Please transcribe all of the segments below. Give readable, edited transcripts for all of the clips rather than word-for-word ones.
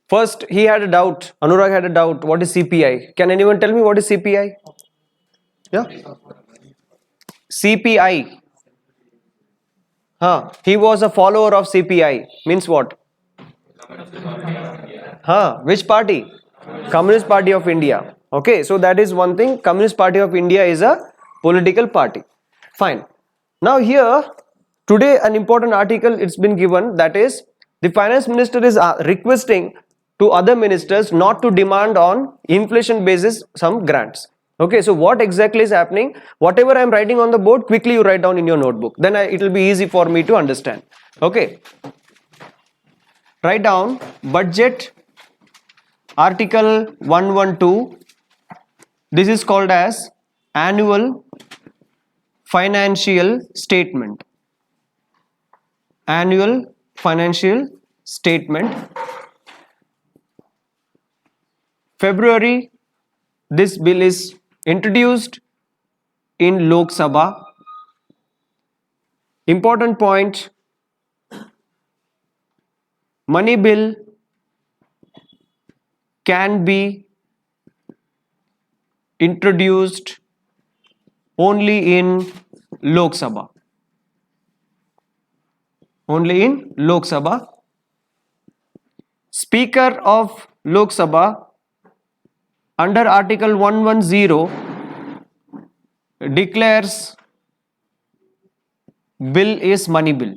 First, he had a doubt. Anurag had a doubt. What is CPI? Can anyone tell me what is CPI? Yeah? CPI. He was a follower of CPI. Means what? Which party? Communist Party of India. Okay, so that is one thing. Communist Party of India is a political party. Fine. Now here, today an important article it's been given, that is the finance minister is requesting to other ministers not to demand on inflation basis some grants. Okay, so what exactly is happening? Whatever I am writing on the board, quickly you write down in your notebook. Then it will be easy for me to understand. Okay. Write down budget article 112. This is called as annual financial statement. Annual financial statement. February, this bill is introduced in Lok Sabha. Important point, money bill can be introduced only in Lok Sabha. Only in Lok Sabha. Speaker of Lok Sabha under Article 110 declares bill is money bill.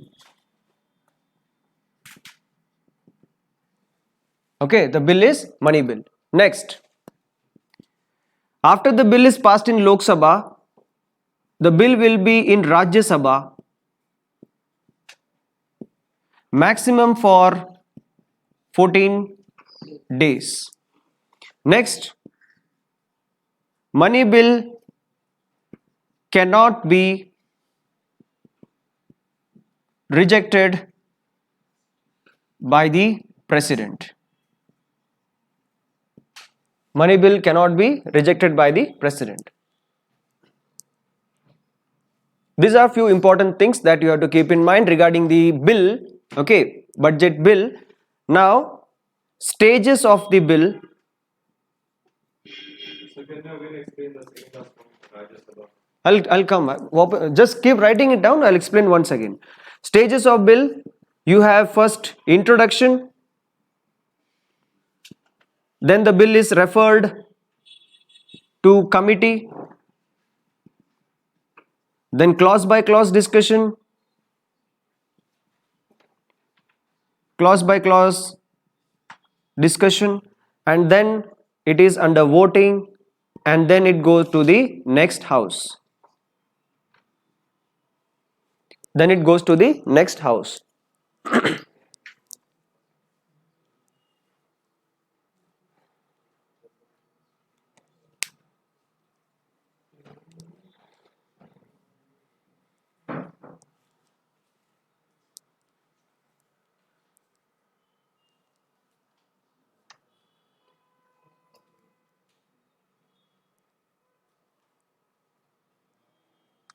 Okay, the bill is money bill. Next, after the bill is passed in Lok Sabha, the bill will be in Rajya Sabha maximum for 14 days. Next, money bill cannot be rejected by the president. Money bill cannot be rejected by the president. These are few important things that you have to keep in mind regarding the bill, okay, budget bill. Now, stages of the bill. So can you again explain the second half from Rajya Sabha? I'll come. Just keep writing it down. I'll explain once again. Stages of bill. You have first introduction. Then the bill is referred to committee. Then clause by clause discussion. Clause by clause discussion. And then it is under voting. And then it goes to the next house. Then it goes to the next house.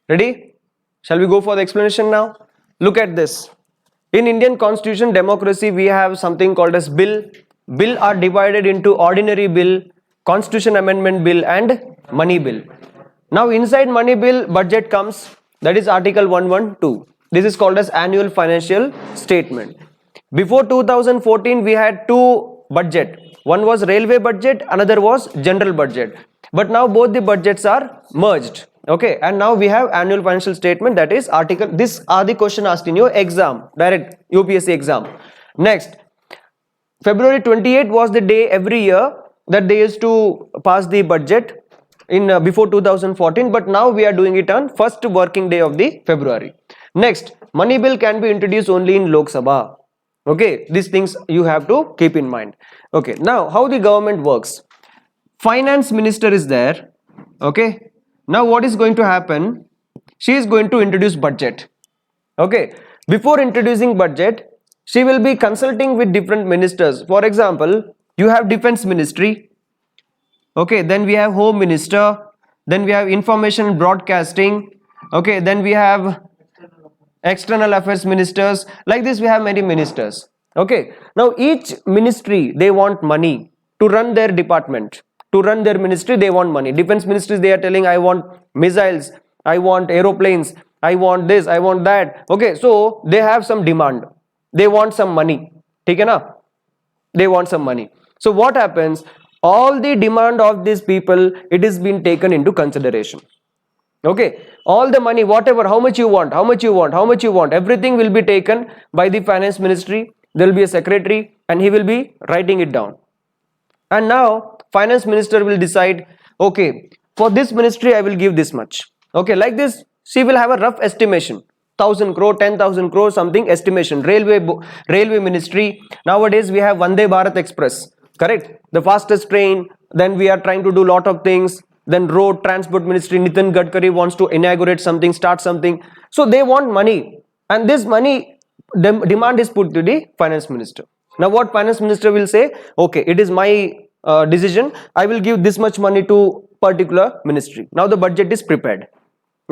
Ready? Shall we go for the explanation now? Look at this. In Indian Constitution democracy, we have something called as bill. Bill are divided into ordinary bill, constitution amendment bill and money bill. Now inside money bill, budget comes, that is article 112. This is called as annual financial statement. Before 2014, we had two budget. One was railway budget, another was general budget. But now both the budgets are merged. Okay, and now we have annual financial statement, that is article. These are the question asked in your exam, direct UPSC exam. Next, February 28 was the day every year that they used to pass the budget in before 2014, but now we are doing it on first working day of the February. Next, money bill can be introduced only in Lok Sabha. Okay, these things you have to keep in mind. Okay, now how the government works. Finance minister is there. Okay. Now what is going to happen? She is going to introduce budget. Okay. Before introducing budget, she will be consulting with different ministers. For example, you have defense ministry. Okay. Then we have home minister. Then we have information broadcasting. Okay. Then we have external affairs ministers. Like this we have many ministers. Okay, now each ministry, they want money to run their department, to run their ministry. They want money. Defense ministries, they are telling, I want missiles, I want aeroplanes, I want this, I want that. Okay, so they have some demand, they want some money. Okay na? They want some money. So what happens, all the demand of these people, it is being taken into consideration. Okay, all the money, whatever, how much you want, how much you want, how much you want, everything will be taken by the finance ministry. There will be a secretary and he will be writing it down. And now finance minister will decide, okay, for this ministry I will give this much. Okay, like this, she will have a rough estimation, 1000 crore, 10,000 crore, something estimation. Railway ministry, nowadays we have Vande Bharat Express, correct, the fastest train. Then we are trying to do lot of things. Then road transport ministry, Nitin Gadkari wants to inaugurate something, start something. So they want money, and this money demand is put to the finance minister. Now what finance minister will say, okay, it is my decision, I will give this much money to particular ministry. Now the budget is prepared.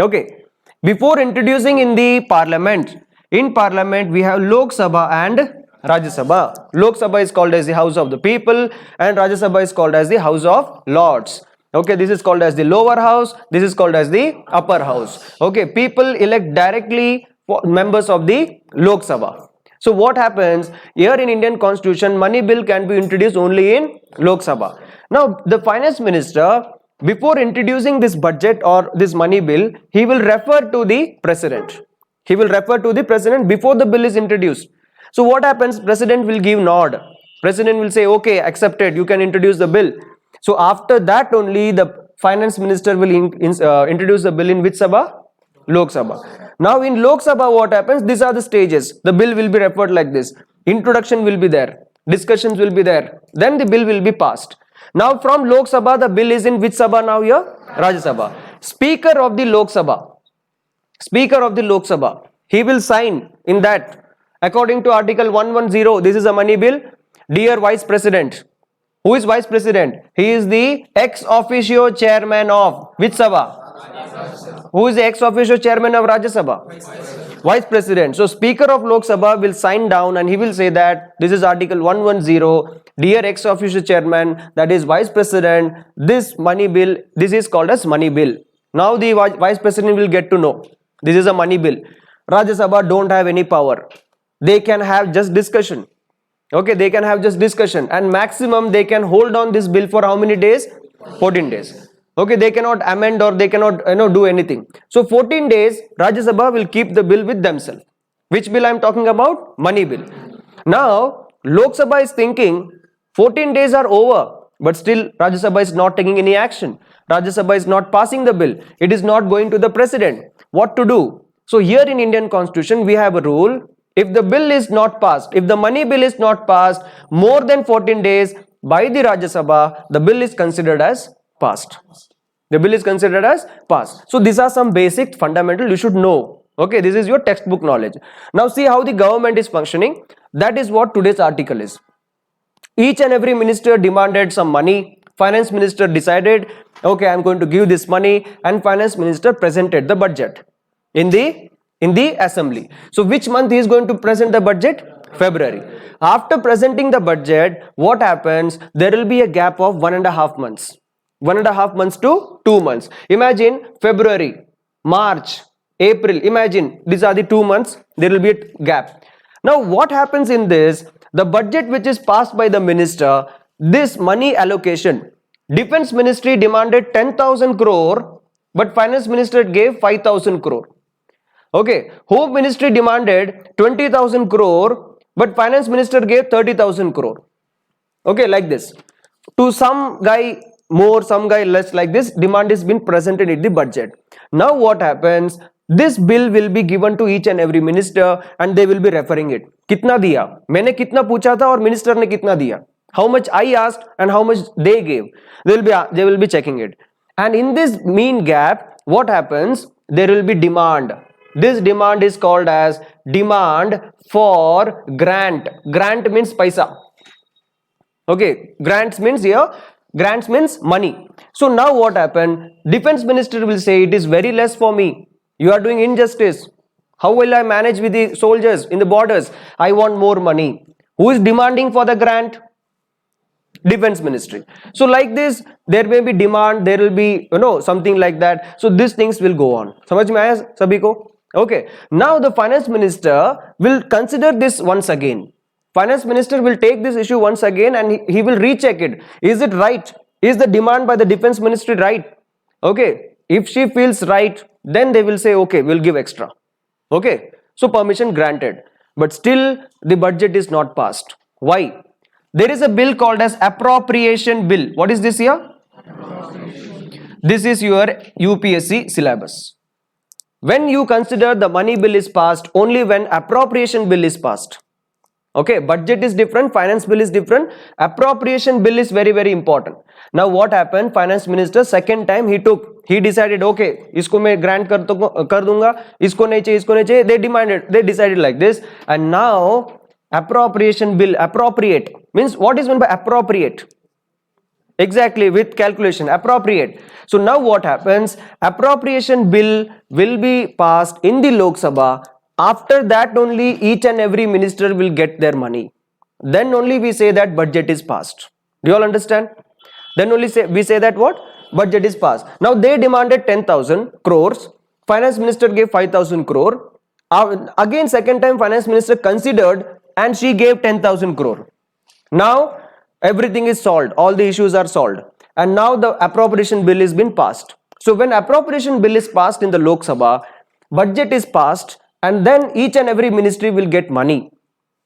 Okay, before introducing in the parliament, in parliament we have Lok Sabha and Rajya Sabha. Lok Sabha is called as the house of the people and Rajya Sabha is called as the house of lords. Okay, this is called as the lower house, this is called as the upper house. Okay, people elect directly members of the Lok Sabha. So what happens here in Indian constitution, money bill can be introduced only in Lok Sabha. Now the finance minister, before introducing this budget or this money bill, he will refer to the president. He will refer to the president before the bill is introduced. So what happens, president will give nod. President will say, okay, accepted, you can introduce the bill. So after that only the finance minister will introduce the bill in which Sabha? Lok Sabha. Now in Lok Sabha what happens, these are the stages. The bill will be referred like this. Introduction will be there, discussions will be there, then the bill will be passed. Now from Lok Sabha the bill is in which Sabha now here? Rajya Sabha. Speaker of the Lok Sabha, Speaker of the Lok Sabha, he will sign in that according to article 110, this is a money bill. Dear Vice President, who is Vice President? He is the ex officio chairman of which Sabha? Who is the ex officio chairman of Rajya Sabha? Vice President. So Speaker of Lok Sabha will sign down and he will say that this is article 110, dear ex officio chairman, that is Vice President, this money bill, this is called as money bill. Now the Vice President will get to know this is a money bill. Rajya Sabha don't have any power. They can have just discussion. Okay, they can have just discussion and maximum they can hold on this bill for how many days? 14 days. Okay, they cannot amend or they cannot do anything. So 14 days Rajya Sabha will keep the bill with themselves. Which bill I am talking about? Money bill. Now Lok Sabha is thinking 14 days are over, but still Rajya Sabha is not taking any action. Rajya Sabha is not passing the bill. It is not going to the president. What to do? So here in Indian constitution we have a rule. If the bill is not passed, if the money bill is not passed more than 14 days by the Rajya Sabha, the bill is considered as passed. The bill is considered as passed. So these are some basic fundamental you should know. Okay, this is your textbook knowledge. Now see how the government is functioning. That is what today's article is. Each and every minister demanded some money. Finance minister decided, okay, I am going to give this money, and finance minister presented the budget in the assembly. So which month he is going to present the budget? February. After presenting the budget, what happens? There will be a gap of 1.5 months. 1.5 months to 2 months. Imagine February, March, April. Imagine these are the 2 months. There will be a gap. Now what happens in this? The budget which is passed by the minister, this money allocation, defense ministry demanded 10,000 crore, but finance minister gave 5,000 crore. Okay, home ministry demanded 20,000 crore, but finance minister gave 30,000 crore. Okay, like this. To some guy more, some guy less, like this demand is been presented in the budget. Now what happens? This bill will be given to each and every minister and they will be referring it. Kitna diya? मैंने कितना पूछा था और minister ने कितना दिया? How much I asked and how much they gave? They will be checking it. And in this mean gap, what happens? There will be demand. This demand is called as demand for grant. Grant means paisa. Okay, grants means here, grants means money. So now what happened? Defense minister will say it is very less for me. You are doing injustice. How will I manage with the soldiers in the borders? I want more money. Who is demanding for the grant? Defense Ministry. So like this, there may be demand, there will be, something like that. So these things will go on. समझ में आया सभी को? Okay. Now the finance minister will consider this once again. Finance minister will take this issue once again and he will recheck it. Is it right? Is the demand by the defense ministry right? Okay. If she feels right, then they will say, okay, we'll give extra. Okay. So permission granted. But still the budget is not passed. Why? There is a bill called as Appropriation Bill. What is this here? This is your UPSC syllabus. When you consider the money bill is passed, only when Appropriation Bill is passed. Okay, budget is different, finance bill is different, appropriation bill is very, very important. Now what happened? Finance minister second time he decided, okay, isko मैं grant kar दूंगा, isko nahi chahiye, they decided like this. And now appropriation bill, appropriate means, what is meant by appropriate? Exactly, with calculation, appropriate. So now what happens? Appropriation bill will be passed in the Lok Sabha. After that only each and every minister will get their money. Then only we say that budget is passed. Do you all understand? Then only we say that what? Budget is passed. Now they demanded 10,000 crores. Finance minister gave 5,000 crore. Again second time finance minister considered and she gave 10,000 crore. Now everything is solved. All the issues are solved. And now the appropriation bill has been passed. So when appropriation bill is passed in the Lok Sabha, budget is passed, and then each and every ministry will get money.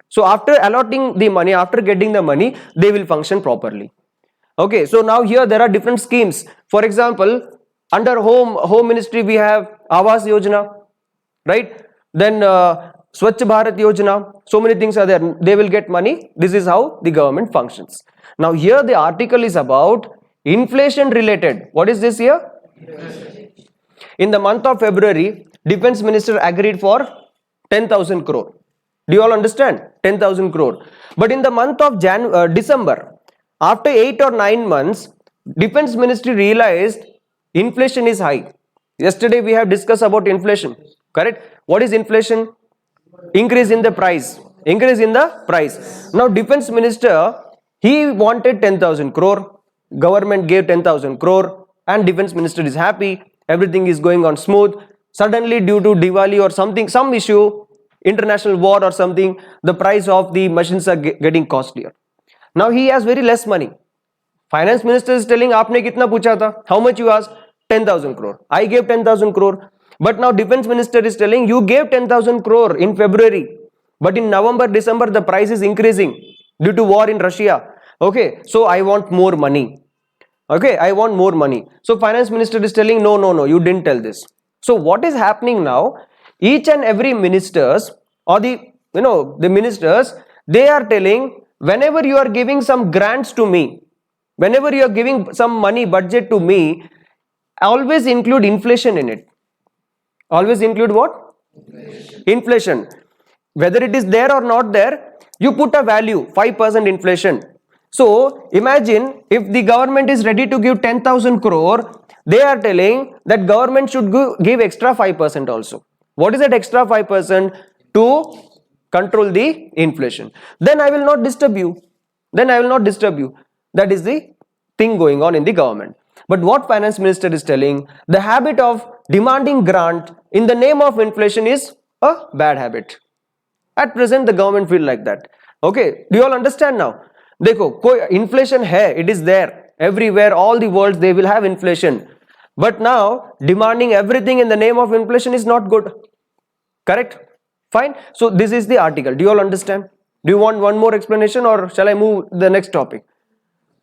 So after allotting the money, after getting the money, they will function properly. Okay, so now here there are different schemes. For example, under home ministry we have Awas Yojana, right? Then Swachh Bharat Yojana, so many things are there. They will get money. This is how the government functions. Now here the article is about inflation related. What is this here? In the month of February, Defense Minister agreed for 10,000 crore. Do you all understand? 10,000 crore. But in the month of December, after 8 or 9 months, Defense Ministry realized inflation is high. Yesterday we have discussed about inflation. Correct? What is inflation? Increase in the price. Increase in the price. Now Defense Minister, he wanted 10,000 crore. Government gave 10,000 crore and Defense Minister is happy. Everything is going on smooth. Suddenly due to Diwali or something, some issue, international war or something, the price of the machines are getting costlier. Now he has very less money. Finance Minister is telling, aapne kitna pucha tha? How much you asked? 10,000 crore. I gave 10,000 crore. But now Defense Minister is telling, you gave 10,000 crore in February. But in November, December, the price is increasing due to war in Russia. Okay, so I want more money. Okay, I want more money. So Finance Minister is telling, no, you didn't tell this. So what is happening now? Each and every ministers or the ministers, they are telling, whenever you are giving some grants to me, whenever you are giving some money budget to me, always include inflation in it. Always include what? Inflation. Whether it is there or not there, you put a value, 5% inflation. So imagine if the government is ready to give 10,000 crore, they are telling that government should give extra 5% also. What is that extra 5%? To control the inflation. Then I will not disturb you. That is the thing going on in the government. But what Finance Minister is telling, the habit of demanding grant in the name of inflation is a bad habit. At present the government feel like that. Okay, do you all understand now? Dekho, inflation hai, it is there. Everywhere, all the world, they will have inflation. But now, demanding everything in the name of inflation is not good. Correct? Fine. So, this is the article. Do you all understand? Do you want one more explanation or shall I move the next topic?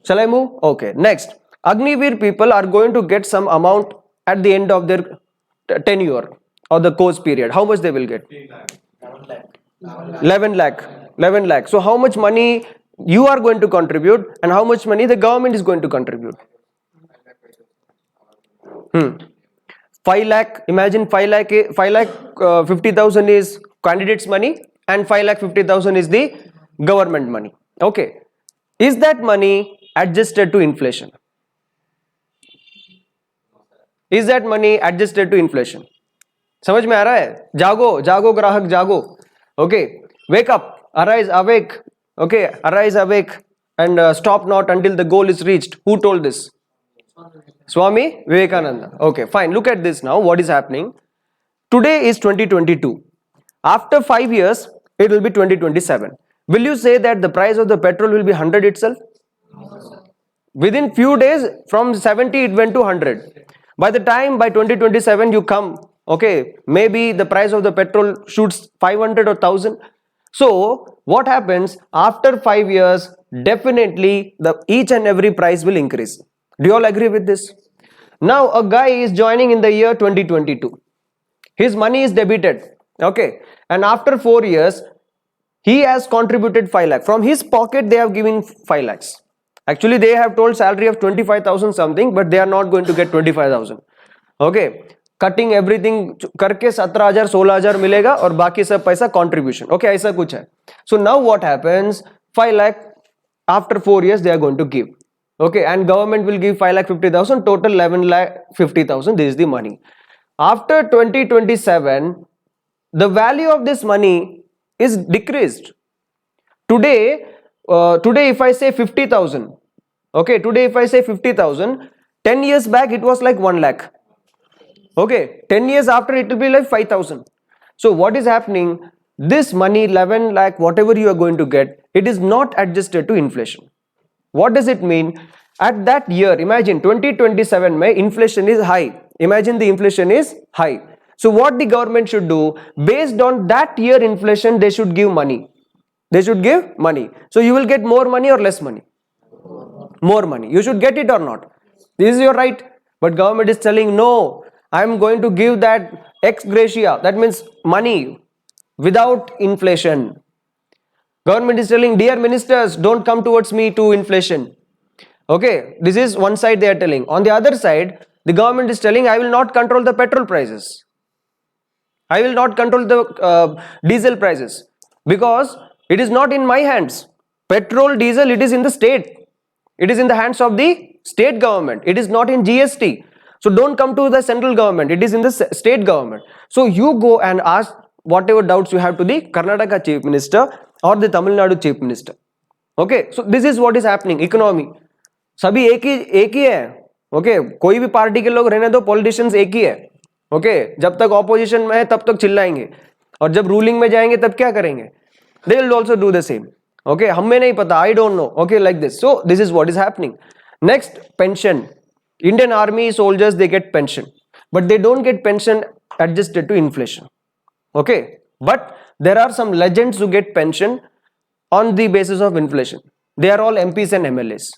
Shall I move? Okay. Next. Agniveer people are going to get some amount at the end of their tenure or the course period. How much they will get? 11 lakh. So, how much money you are going to contribute and how much money the government is going to contribute? 5 lakh, imagine 5 lakh 50,000 is candidates money and 5 lakh 50,000 is the government money. Okay, is that money adjusted to inflation? Is that money adjusted to inflation? समझ में आ रहा है? जागो ग्राहक जागो. Okay, wake up, arise, awake. Okay, arise, awake, and stop not until the goal is reached. Who told this? Swami Vivekananda. Okay, fine. Look at this now. What is happening? Today is 2022. After 5 years, it will be 2027. Will you say that the price of the petrol will be 100 itself? Within few days, from 70 it went to 100. By the time by 2027 you come, okay, maybe the price of the petrol shoots 500 or 1000. So what happens after 5 years? Definitely the each and every price will increase. Do you all agree with this? Now a guy is joining in the year 2022. His money is debited, okay, and after 4 years he has contributed 5 lakh. From his pocket they have given 5 lakhs. Actually they have told salary of 25,000 something, but they are not going to get 25,000. Okay, cutting everything करके 17,000 16,000 मिलेगा और बाकी सब पैसा contribution. Okay, ऐसा कुछ है. So now what happens? 5 lakh after 4 years they are going to give. Okay, and government will give 5,50,000, total 11,50,000. This is the money. After 2027, the value of this money is decreased. Today if I say 50,000, okay, today if I say 50,000, 10 years back it was like 1 lakh. Okay, 10 years after it will be like 5,000. So what is happening? This money 11 lakh, whatever you are going to get, it is not adjusted to inflation. What does it mean? At that year, imagine 2027 mein inflation is high. Imagine the inflation is high. So what the government should do? Based on that year inflation, they should give money. They should give money. So you will get more money or less money? More money. You should get it or not? This is your right. But government is telling, no, I am going to give that ex gratia. That means money without inflation. Government is telling, dear ministers, don't come towards me to inflation. Okay, this is one side they are telling. On the other side, the government is telling, I will not control the petrol prices. I will not control the diesel prices, because it is not in my hands. Petrol, diesel, it is in the state. It is in the hands of the state government. It is not in GST. So don't come to the central government. It is in the state government. So you go and ask whatever doubts you have to the Karnataka Chief Minister or the Tamil Nadu Chief Minister. Okay, so this is what is happening. Economy. सभी एक ही है. Okay, कोई भी party के लोग रहने दो, politicians एक ही है. Okay, जब तक ऑपोजिशन में है तब तक चिल्लाएंगे, और जब रूलिंग में जाएंगे तब क्या करेंगे? They will also do the same. Okay, हमें नहीं पता, I don't know. Okay, like this. So this is what is happening. Next, pension. Indian Army soldiers, they get pension, but they don't get pension adjusted to inflation. Okay, but there are some legends who get pension on the basis of inflation. They are all MPs and MLAs.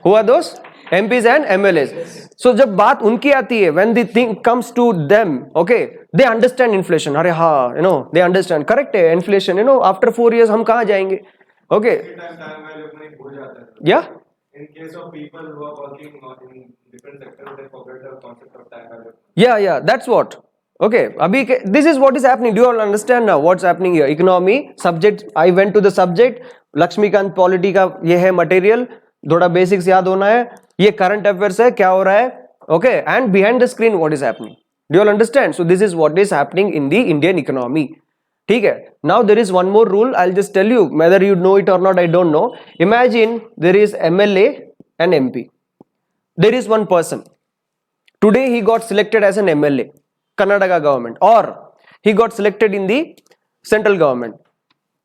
Who are those? MPs and MLAs. So जब बात उनकी आती है, when the thing comes to them, okay, they understand inflation. अरे हाँ, you know, they understand. Correct है, inflation. You know, after 4 years हम कहाँ जाएंगे? Okay. Yeah. In case of people who are working in different sectors, they forget the concept of time value. Yeah, that's what. Okay, abhi this is what is happening. Do you all understand now what's happening here? Economy, subject, I went to the subject. Lakshmikant polity का ये है material. थोड़ा basics याद होना है. ये current affairs है, क्या हो रहा है? Okay, and behind the screen what is happening? Do you all understand? So this is what is happening in the Indian economy. ठीक है. Now there is one more rule. I'll just tell you whether you know it or not. I don't know. Imagine there is MLA and MP. There is one person. Today he got selected as an MLA, Karnataka government, or he got selected in the central government.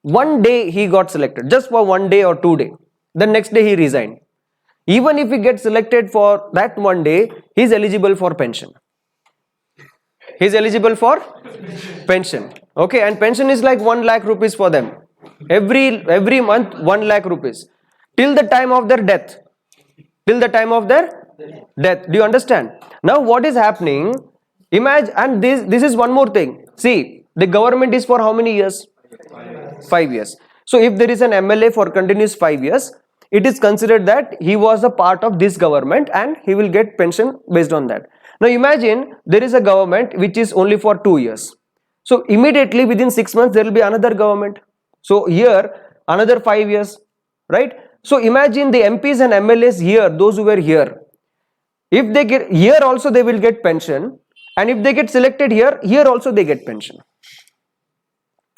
One day he got selected, just for 1 day or 2 days. The next day he resigned. Even if he gets selected for that 1 day, he is eligible for pension. He is eligible for pension. Okay, and pension is like 1 lakh rupees for them. Every month 1 lakh rupees. Till the time of their death. Till the time of their death. Do you understand? Now what is happening? Imagine, and this is one more thing. See, the government is for how many years? 5 years. So if there is an MLA for continuous 5 years, it is considered that he was a part of this government and he will get pension based on that. Now imagine there is a government which is only for 2 years. So immediately within 6 months there will be another government. So here another 5 years, right? So imagine the MPs and MLAs here, those who were here. If they get here also they will get pension, and if they get selected here also they get pension.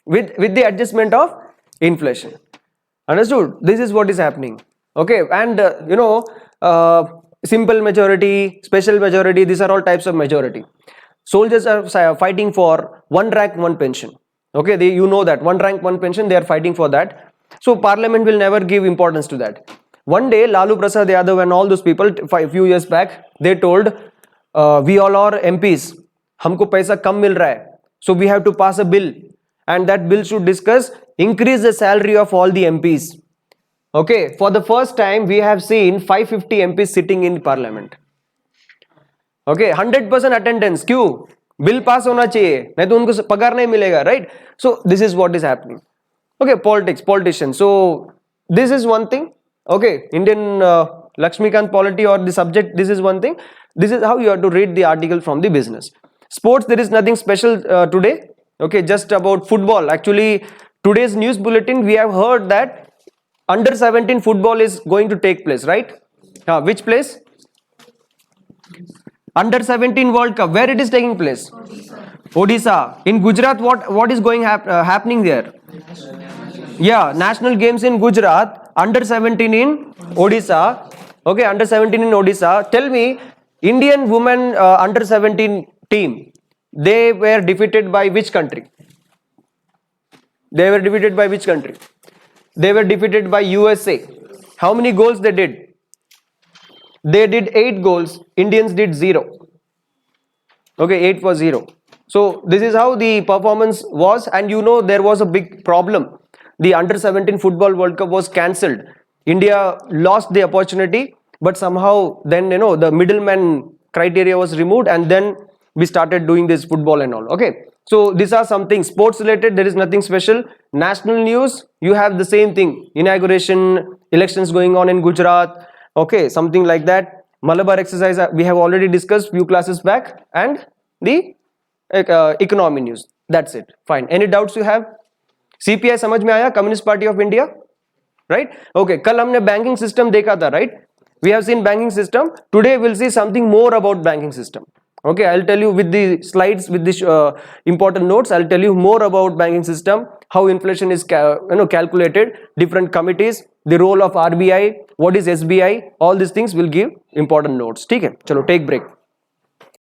With the adjustment of inflation. Understood? This is what is happening. Okay, and simple majority, special majority, these are all types of majority. Soldiers are fighting for one rank, one pension. Okay, you know that one rank, one pension, they are fighting for that. So parliament will never give importance to that. One day, Lalu Prasad Yadav and all those people, few years back, they told, we all are MPs, हमको पैसा कम मिल रहा है, so we have to pass a bill, and that bill should discuss increase the salary of all the MPs. Okay, for the first time we have seen 550 MPs sitting in parliament. Okay, 100% attendance. क्यों? Bill pass होना चाहिए, नहीं तो उनको पगार नहीं मिलेगा, right? So this is what is happening. Okay, politicians. So this is one thing. Okay, Indian Lakshmikant polity or the subject, this is one thing. This is how you have to read the article from the business. Sports, there is nothing special today. Okay, just about football. Actually, today's news bulletin, we have heard that under 17 football is going to take place, right? Which place? Under 17 World Cup. Where it is taking place? Odisha. In Gujarat, what is going happening there? Yeah, national games in Gujarat. Under 17 in Odisha. Okay, under 17 in Odisha. Tell me, Indian women under 17 team, they were defeated by which country? They were defeated by which country? They were defeated by USA. How many goals they did? They did 8 goals. Indians did 0. Okay, 8 for 0. So this is how the performance was, and there was a big problem. The under 17 football World Cup was cancelled. India lost the opportunity, but somehow then the middleman criteria was removed, and then we started doing this football and all. Okay, so these are something sports related. There is nothing special. National news, you have the same thing. Inauguration, elections going on in Gujarat. Okay, something like that. Malabar exercise we have already discussed few classes back, and the economy news. That's it. Fine. Any doubts you have? CPI समझ में आया? Communist Party of India, right? Okay. कल हमने banking system देखा था, right? We have seen banking system. Today we'll see something more about banking system. Okay, I'll tell you with the slides, with the important notes. I'll tell you more about banking system, how inflation is calculated, different committees, the role of RBI, what is SBI. All these things will give important notes. ठीक है? चलो take break.